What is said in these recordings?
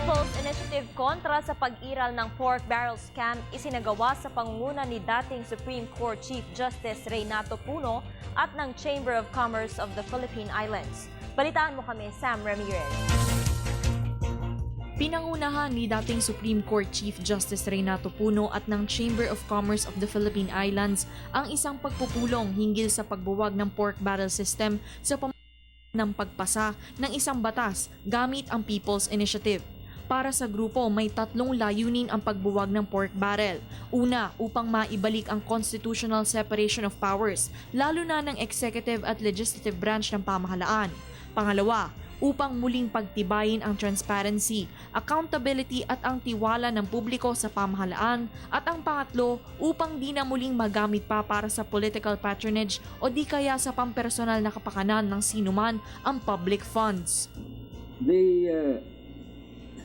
People's Initiative kontra sa pag-iral ng pork barrel scam isinagawa sa pangunguna ni dating Supreme Court Chief Justice Renato Puno at ng Chamber of Commerce of the Philippine Islands. Balitaan mo kami, Sam Ramirez. Pinangunahan ni dating Supreme Court Chief Justice Renato Puno at ng Chamber of Commerce of the Philippine Islands ang isang pagpupulong hinggil sa pagbuwag ng pork barrel system sa ng pagpasa ng isang batas gamit ang People's Initiative. Para sa grupo, may tatlong layunin ang pagbuwag ng pork barrel. Una, upang maibalik ang constitutional separation of powers, lalo na ng executive at legislative branch ng pamahalaan. Pangalawa, upang muling pagtibayin ang transparency, accountability at ang tiwala ng publiko sa pamahalaan. At ang pangatlo, upang di na muling magamit pa para sa political patronage o di kaya sa pampersonal na kapakanan ng sinuman ang public funds. The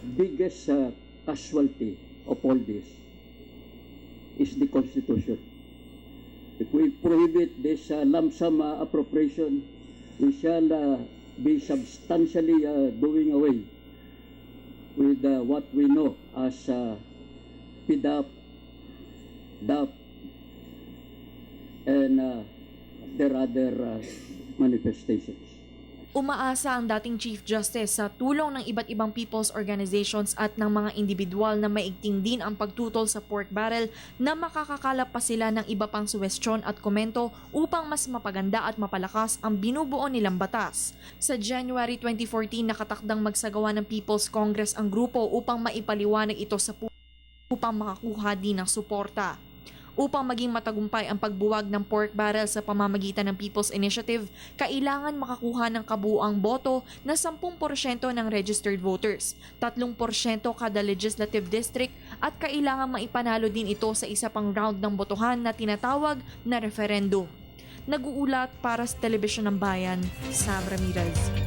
biggest casualty of all this is the Constitution. If we prohibit this lump sum appropriation, we shall be substantially doing away with what we know as PDAP, DAP, and their other manifestations. Umaasa ang dating Chief Justice sa tulong ng iba't ibang people's organizations at ng mga individual na maigting din ang pagtutol sa pork barrel na makakakalap pa sila ng iba pang suwestyon at komento upang mas mapaganda at mapalakas ang binubuo nilang batas. Sa January 2014, nakatakdang magsagawa ng People's Congress ang grupo upang maipaliwanag ito sa publiko upang makakuha din ng suporta. Upang maging matagumpay ang pagbuwag ng pork barrel sa pamamagitan ng People's Initiative, kailangan makakuha ng kabuuang boto na 10% ng registered voters, 3% kada legislative district at kailangan maipanalo din ito sa isa pang round ng botohan na tinatawag na referendum. Nag-uulat para sa Telebisyon ng Bayan, Sam Ramirez.